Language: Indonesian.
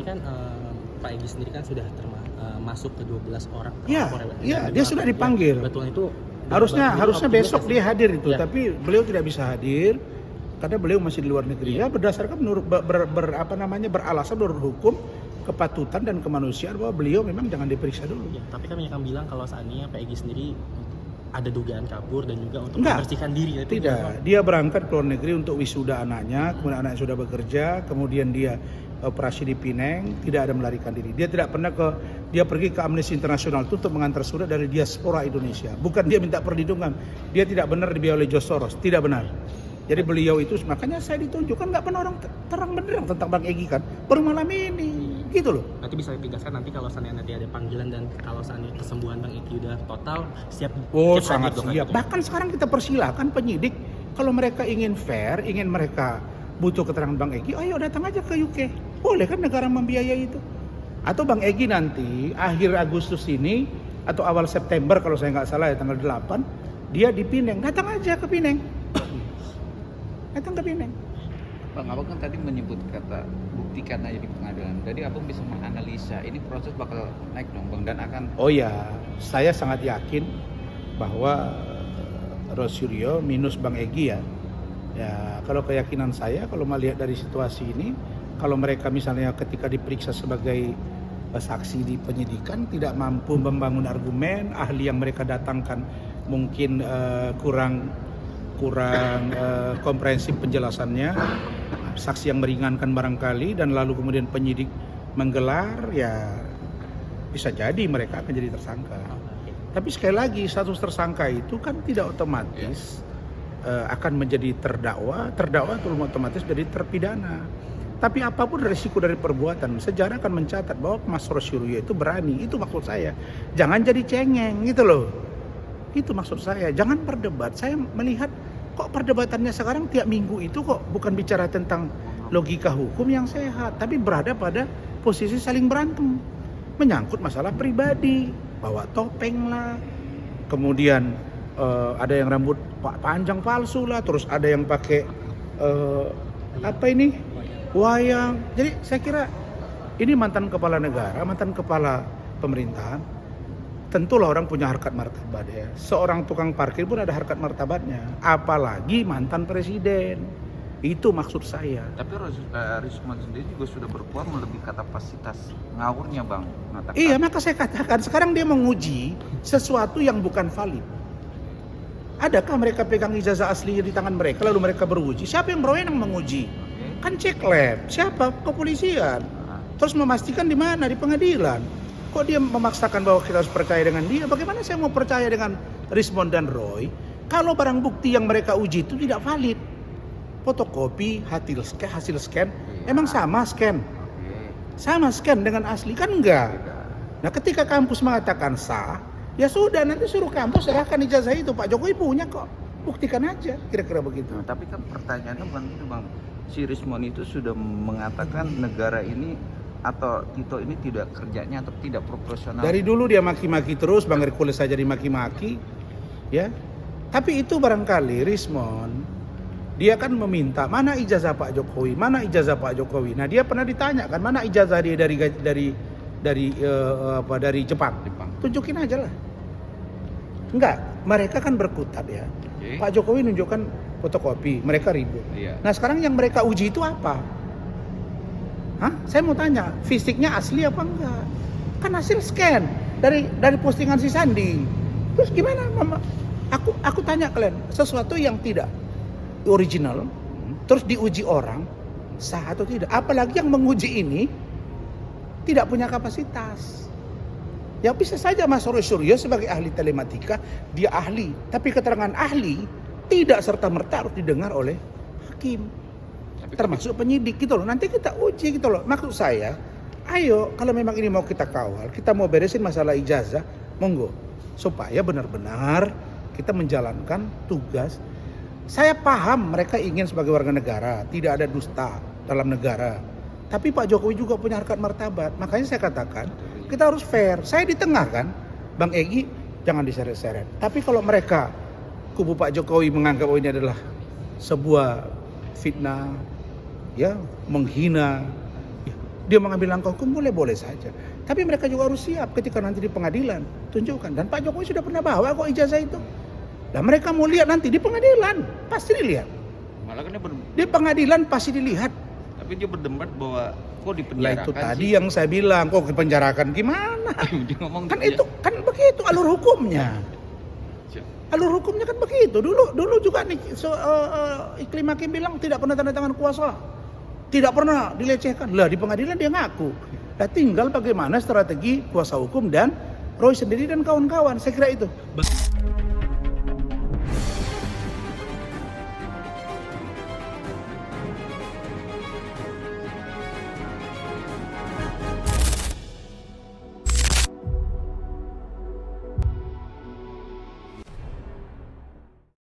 kan Pak Egy sendiri kan sudah masuk ke 12 orang. Iya, dia sudah dipanggil. Betul itu. Harusnya besok dia hadir itu, ya. Tapi beliau tidak bisa hadir karena beliau masih di luar negeri. Ya, berdasarkan menurut beralasan menurut hukum kepatutan dan kemanusiaan bahwa beliau memang jangan diperiksa dulu. Ya, tapi kan yang bilang kalau seandainya Pak Egy sendiri ada dugaan kabur dan juga untuk membersihkan diri. Tidak, dia berangkat ke luar negeri untuk wisuda anaknya, kemudian anaknya sudah bekerja, kemudian dia operasi di Pineng, tidak ada melarikan diri. Dia tidak pernah dia pergi ke Amnesty International itu untuk mengantar surat dari diaspora Indonesia. Bukan dia minta perlindungan, dia tidak benar dibiayai oleh George Soros, tidak benar. Jadi beliau itu, makanya saya ditunjuk, kan nggak pernah orang terang benderang tentang Bang Egy kan, baru malam ini, gitu loh. Nanti bisa ditegaskan nanti kalau seandainya nanti ada panggilan dan kalau seandainya kesembuhan Bang Egy udah total, siap. Oh, sangat siap. Bahkan sekarang kita persilahkan penyidik, kalau mereka ingin fair, ingin mereka butuh keterangan Bang Egy, ayo datang aja ke UK. Boleh kan negara membiayai itu. Atau Bang Egy nanti akhir Agustus ini atau awal September kalau saya nggak salah ya tanggal 8, dia di Pineng, datang aja ke Pineng. Datang ke Pineng. Bang, abang kan tadi menyebut kata buktikan aja di pengadilan. Jadi abang bisa menganalisa ini proses bakal naik dong Bang dan akan. Oh ya, saya sangat yakin bahwa Rosuryo minus Bang Egy ya. Ya, kalau keyakinan saya kalau melihat dari situasi ini, kalau mereka misalnya ketika diperiksa sebagai saksi di penyidikan tidak mampu membangun argumen, ahli yang mereka datangkan mungkin kurang komprehensif penjelasannya, saksi yang meringankan barangkali, dan lalu kemudian penyidik menggelar, ya bisa jadi mereka akan jadi tersangka. Tapi sekali lagi status tersangka itu kan tidak otomatis akan menjadi terdakwa itu otomatis jadi terpidana. Tapi apapun risiko dari perbuatan, sejarah akan mencatat bahwa Mas Rosuryo itu berani. Itu maksud saya. Jangan jadi cengeng gitu loh. Itu maksud saya. Jangan berdebat. Saya melihat kok perdebatannya sekarang tiap minggu itu kok bukan bicara tentang logika hukum yang sehat, tapi berada pada posisi saling berantem. Menyangkut masalah pribadi, bawa topeng lah. Kemudian ada yang rambut panjang palsu lah, terus ada yang pakai wayang. Jadi saya kira ini mantan kepala negara, mantan kepala pemerintahan. Tentulah orang punya harkat martabat ya. Seorang tukang parkir pun ada harkat martabatnya. Apalagi mantan presiden. Itu maksud saya. Tapi Rismon sendiri juga sudah berkuat melebihi kapasitas ngawurnya Bang. Iya, maka saya katakan sekarang dia menguji sesuatu yang bukan valid. Adakah mereka pegang ijazah aslinya di tangan mereka lalu mereka beruji? Siapa yang berwenang menguji? Kan cek lab. Siapa? Kepolisian. Terus memastikan di mana? Di pengadilan. Kok dia memaksakan bahwa kita harus percaya dengan dia? Bagaimana saya mau percaya dengan Rismon dan Roy kalau barang bukti yang mereka uji itu tidak valid? Fotokopi, hasil scan, emang sama scan? Sama scan dengan asli? Kan enggak. Nah, ketika kampus mengatakan sah, ya sudah, nanti suruh kampus serahkan ijazah itu. Pak Jokowi punya kok, buktikan aja, kira-kira begitu. Nah, tapi kan pertanyaannya Bang, si Rismon itu sudah mengatakan negara ini atau Tito ini tidak kerjanya atau tidak proporsional. Dari dulu dia maki-maki terus, Bang Hercules saja dimaki-maki, ya. Tapi itu barangkali Rismon, dia kan meminta mana ijazah Pak Jokowi, mana ijazah Pak Jokowi. Nah, dia pernah ditanya kan mana ijazah dia dari Jepang. Tunjukin aja lah. Enggak, mereka kan berkutat ya. Okay. Pak Jokowi nunjukkan fotokopi, mereka ribut. Iya. Nah, sekarang yang mereka uji itu apa? Hah? Saya mau tanya, fisiknya asli apa enggak? Kan hasil scan dari postingan si Sandi. Terus gimana, Mama? Aku tanya kalian, sesuatu yang tidak original, terus diuji orang, sah atau tidak? Apalagi yang menguji ini tidak punya kapasitas. Ya bisa saja Mas Rosuryo sebagai ahli telematika, dia ahli. Tapi keterangan ahli tidak serta-merta harus didengar oleh hakim. Termasuk penyidik gitu loh. Nanti kita uji gitu loh. Maksud saya, ayo kalau memang ini mau kita kawal, kita mau beresin masalah ijazah, monggo. Supaya benar-benar kita menjalankan tugas. Saya paham mereka ingin sebagai warga negara, tidak ada dusta dalam negara. Tapi Pak Jokowi juga punya harkat martabat. Makanya saya katakan, kita harus fair. Saya di tengah kan, Bang Egy jangan diseret-seret. Tapi kalau mereka, kubu Pak Jokowi menganggap ini adalah sebuah fitnah, ya menghina, ya, dia mengambil langkah hukum boleh-boleh saja. Tapi mereka juga harus siap ketika nanti di pengadilan. Tunjukkan. Dan Pak Jokowi sudah pernah bawa kok ijazah itu. Dan mereka mau lihat nanti di pengadilan. Pasti dilihat. Malah kan Di pengadilan pasti dilihat. tapi dia berdebat bahwa kok Lah dipenjarakan itu tadi sih? yang saya bilang, kok dipenjarakan gimana? Dia ngomong Kan gitu itu kan begitu alur hukumnya. ya. Alur hukumnya kan begitu. Dulu juga nih Iklim Hakim bilang tidak pernah tanda tangan kuasa. Tidak pernah dilecehkan. Lah di pengadilan dia ngaku. Nah tinggal bagaimana strategi kuasa hukum dan Roy sendiri dan kawan-kawan. Saya kira itu.